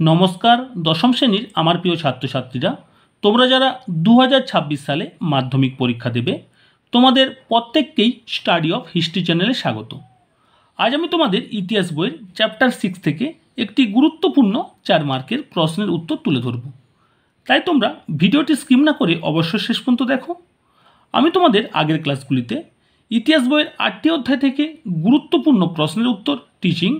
নমস্কার দশম শ্রেণীর আমার প্রিয় ছাত্রছাত্রীরা, তোমরা যারা 2026 সালে মাধ্যমিক পরীক্ষা দেবে তোমাদের প্রত্যেককেই স্টাডি অফ হিস্ট্রি চ্যানেলে স্বাগত। আজ আমি তোমাদের ইতিহাস বইয়ের চ্যাপ্টার 6 থেকে একটি গুরুত্বপূর্ণ 4 মার্কের প্রশ্নের উত্তর তুলে ধরব। তাই তোমরা ভিডিওটি স্কিপ না করে অবশ্যই শেষ পর্যন্ত দেখো। আমি তোমাদের আগের ক্লাসগুলিতে ইতিহাস বইয়ের 8টি অধ্যায় থেকে গুরুত্বপূর্ণ প্রশ্নের উত্তর, টিচিং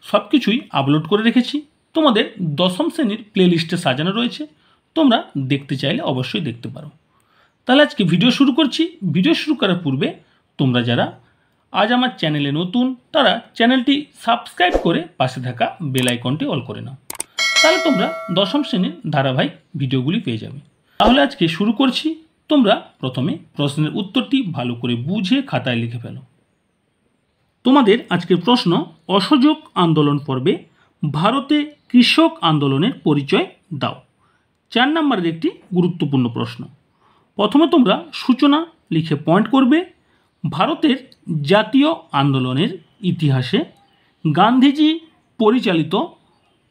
সব কিছুই আপলোড করে রেখেছি। তোমাদের দশম শ্রেণীর প্লেলিস্টে সাজানো রয়েছে, তোমরা দেখতে চাইলে অবশ্যই দেখতে পারো। তাহলে আজকে ভিডিও শুরু করছি। ভিডিও শুরু করার পূর্বে তোমরা যারা আজ আমার চ্যানেলে নতুন তারা চ্যানেলটি সাবস্ক্রাইব করে পাশে থাকা বেল আইকনটি অল করে নাও, তাহলে তোমরা দশম শ্রেণীর ধারাবাহিক ভিডিওগুলি পেয়ে যাবে। তাহলে আজকে শুরু করছি। তোমরা প্রথমে প্রশ্নের উত্তরটি ভালো করে বুঝে খাতায় লিখে ফেলো। তোমাদের আজকের প্রশ্ন, অসহযোগ আন্দোলন পর্বে ভারতে কৃষক আন্দোলনের পরিচয় দাও। 4 নম্বরের একটি গুরুত্বপূর্ণ প্রশ্ন। প্রথমে তোমরা সূচনা লিখে পয়েন্ট করবে। ভারতের জাতীয় আন্দোলনের ইতিহাসে গান্ধীজি পরিচালিত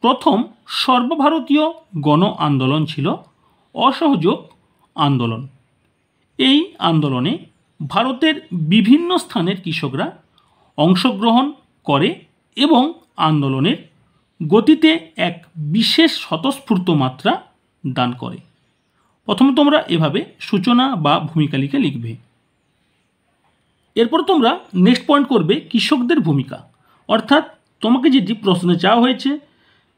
প্রথম সর্বভারতীয় গণ আন্দোলন ছিল অসহযোগ আন্দোলন। এই আন্দোলনে ভারতের বিভিন্ন স্থানের কৃষকরা অংশগ্রহণ করে এবং আন্দোলনের গতিতে এক বিশেষ স্বতঃস্ফূর্ত মাত্রা দান করে। প্রথমে তোমরা এভাবে সূচনা বা ভূমিকা লিখে লিখবে। এরপর তোমরা নেক্সট পয়েন্ট করবে কৃষকদের ভূমিকা, অর্থাৎ তোমাকে যেটি প্রশ্নে চাওয়া হয়েছে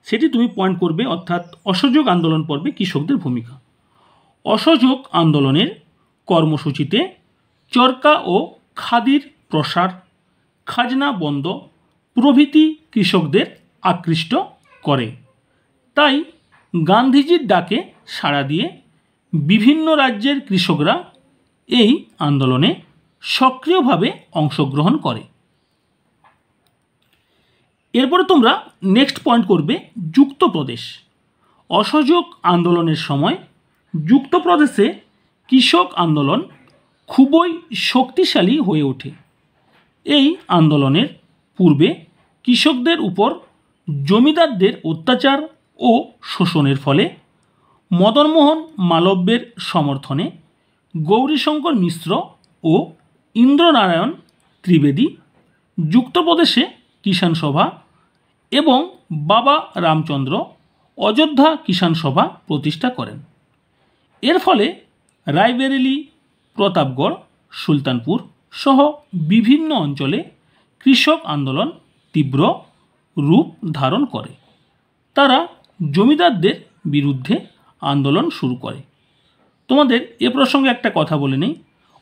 সেটি তুমি পয়েন্ট করবে, অর্থাৎ অসহযোগ আন্দোলন পর্বে কৃষকদের ভূমিকা। অসহযোগ আন্দোলনের কর্মসূচিতে চরকা ও খাদির প্রসার, খাজনা বন্ধ প্রভৃতি কৃষকদের আকৃষ্ট করে। তাই গান্ধীজির ডাকে সাড়া দিয়ে বিভিন্ন রাজ্যের কৃষকরা এই আন্দোলনে সক্রিয়ভাবে অংশগ্রহণ করে। এরপরে তোমরা নেক্সট পয়েন্ট করবে যুক্তপ্রদেশ। অসহযোগ আন্দোলনের সময় যুক্তপ্রদেশে কৃষক আন্দোলন খুবই শক্তিশালী হয়ে ওঠে। এই আন্দোলনের পূর্বে কৃষকদের উপর জমিদারদের অত্যাচার ও শোষণের ফলে মদনমোহন মালব্যের সমর্থনে গৌরীশঙ্কর মিশ্র ও ইন্দ্রনারায়ণ ত্রিবেদী যুক্তপ্রদেশে কিষাণ সভা এবং বাবা রামচন্দ্র অযোধ্যা কিষাণ সভা প্রতিষ্ঠা করেন। এর ফলে রায়বেরেলি, প্রতাপগড়, সুলতানপুর সহ বিভিন্ন অঞ্চলে কৃষক আন্দোলন তীব্র রূপ ধারণ করে। তারা জমিদারদের বিরুদ্ধে আন্দোলন শুরু করে। তোমাদের এ প্রসঙ্গে একটা কথা বলে নেই,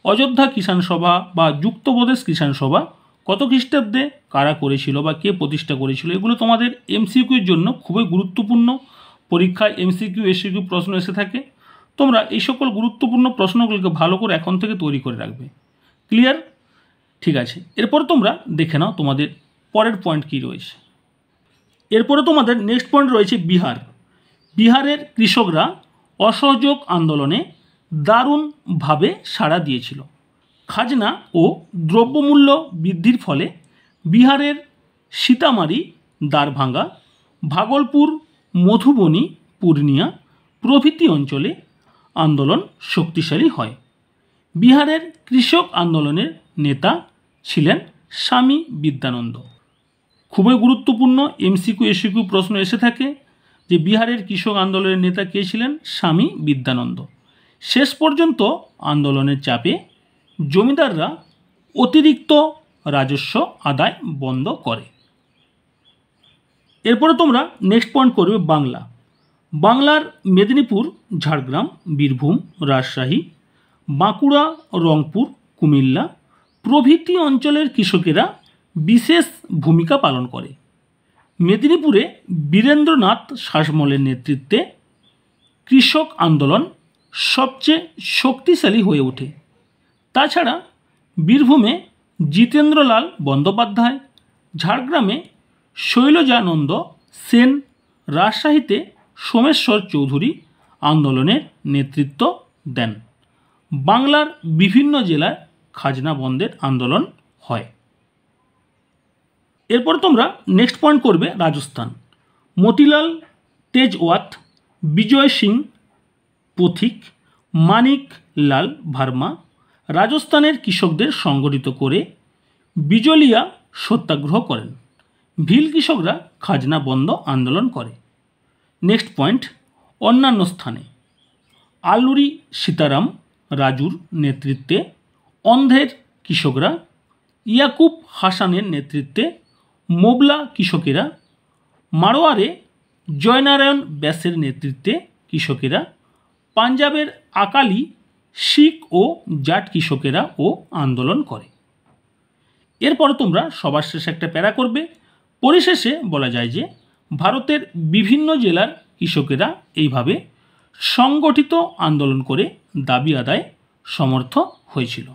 অযোধ্যা কিষাণ সভা বা যুক্তপ্রদেশ কিষাণ সভা কত খ্রিস্টাব্দে কারা করেছিল বা কে প্রতিষ্ঠা করেছিল, এগুলো তোমাদের এমসিকিউর জন্য খুবই গুরুত্বপূর্ণ। পরীক্ষায় এমসিকিউ এসিকিউ প্রশ্ন এসে থাকে। তোমরা এই সকল গুরুত্বপূর্ণ প্রশ্নগুলোকে ভালো করে এখন থেকে তৈরি করে রাখবে। ক্লিয়ার? ঠিক আছে। এরপরে তোমরা দেখে নাও তোমাদের পরের পয়েন্ট কী রয়েছে। এরপরে তোমাদের নেক্সট পয়েন্ট রয়েছে বিহার। বিহারের কৃষকরা অসহযোগ আন্দোলনে দারুণভাবে সাড়া দিয়েছিল। খাজনা ও দ্রব্যমূল্য বৃদ্ধির ফলে বিহারের সীতামারি, দারভাঙ্গা, ভাগলপুর, মধুবনী, পূর্ণিয়া প্রভৃতি অঞ্চলে আন্দোলন শক্তিশালী হয়। বিহারের কৃষক আন্দোলনের নেতা ছিলেন স্বামী বিদ্যানন্দ। খুবই গুরুত্বপূর্ণ এমসিকিউ এসিকিউ প্রশ্ন এসে থাকে যে বিহারের কৃষক আন্দোলনের নেতা কে ছিলেন? স্বামী বিদ্যানন্দ। শেষ পর্যন্ত আন্দোলনের চাপে জমিদাররা অতিরিক্ত রাজস্ব আদায় বন্ধ করে। এরপরে তোমরা নেক্সট পয়েন্ট করবে বাংলা। বাংলার মেদিনীপুর, ঝাড়গ্রাম, বীরভূম, রাজশাহী, বাঁকুড়া, রংপুর, কুমিল্লা প্রভৃতি অঞ্চলের কৃষকেরা বিশেষ ভূমিকা পালন করে। মেদিনীপুরে বীরেন্দ্রনাথ শাসমলের নেতৃত্বে কৃষক আন্দোলন সবচেয়ে শক্তিশালী হয়ে ওঠে। তাছাড়া বীরভূমে জিতেন্দ্রলাল বন্দ্যোপাধ্যায়, ঝাড়গ্রামে শৈলজানন্দ সেন, রাজশাহীতে সোমেশ্বর চৌধুরী আন্দোলনের নেতৃত্ব দেন। বাংলার বিভিন্ন জেলায় খাজনা বন্ধের আন্দোলন হয়। এরপর তোমরা নেক্সট পয়েন্ট করবে রাজস্থান। মতিলাল তেজওয়াত, বিজয় সিং পথিক, মানিক লাল ভার্মা রাজস্থানের কৃষকদের সংগঠিত করে বিজলিয়া সত্যাগ্রহ করেন। ভিল কৃষকরা খাজনা বন্ধ আন্দোলন করে। নেক্সট পয়েন্ট, অন্যান্য স্থানে আলুরি সীতারাম রাজুর নেতৃত্বে অন্ধ্রের কৃষকরা, ইয়াকুব হাসানের নেতৃত্বে মোবলা কৃষকেরা, মারোয়ারে জয়নারায়ণ ব্যাসের নেতৃত্বে কৃষকেরা, পাঞ্জাবের আকালি, শিখ ও জাট কৃষকেরা ও আন্দোলন করে। এরপরে তোমরা সবার শেষে একটা প্যারা করবে। পরিশেষে বলা যায় যে ভারতের বিভিন্ন জেলার কৃষকেরা এইভাবে সংগঠিত আন্দোলন করে দাবি আদায় সমর্থ হয়েছিল।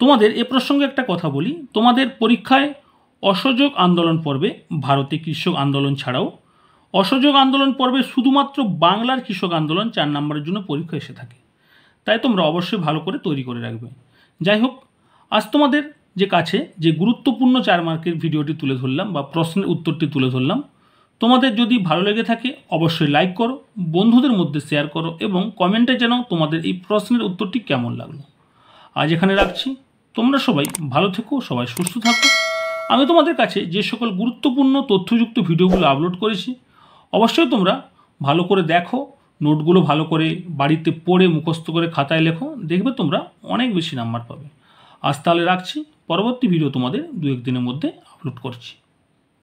তোমাদের এ প্রসঙ্গে একটা কথা বলি, তোমাদের পরীক্ষায় অসহযোগ আন্দোলন পর্বে ভারতে কৃষক আন্দোলন ছাড়াও অসহযোগ আন্দোলন পর্বে শুধুমাত্র বাংলার কৃষক আন্দোলন 4 নম্বরের জন্য পরীক্ষা এসে থাকে, তাই তোমরা অবশ্যই ভালো করে তৈরি করে রাখবে। যাই হোক, আজ তোমাদের যে কাছে যে গুরুত্বপূর্ণ 4 মার্কের ভিডিওটি তুলে ধরলাম বা প্রশ্নের উত্তরটি তুলে ধরলাম, তোমাদের যদি ভালো লেগে থাকে অবশ্যই লাইক করো, বন্ধুদের মধ্যে শেয়ার করো এবং কমেন্টে জানাও তোমাদের এই প্রশ্নের উত্তরটি কেমন লাগলো। আজ এখানে রাখছি, তোমরা সবাই ভালো থেকো, সবাই সুস্থ থাকো। আমি তোমাদের কাছে যে সকল গুরুত্বপূর্ণ তথ্যযুক্ত ভিডিওগুলো আপলোড করেছি অবশ্যই তোমরা ভালো করে দেখো, নোটগুলো ভালো করে বাড়িতে পড়ে মুখস্থ করে খাতায় লেখো, দেখবে তোমরা অনেক বেশি নাম্বার পাবে। আজ তাহলে রাখছি, পরবর্তী ভিডিও তোমাদের 2-1 দিনের মধ্যে আপলোড করছি।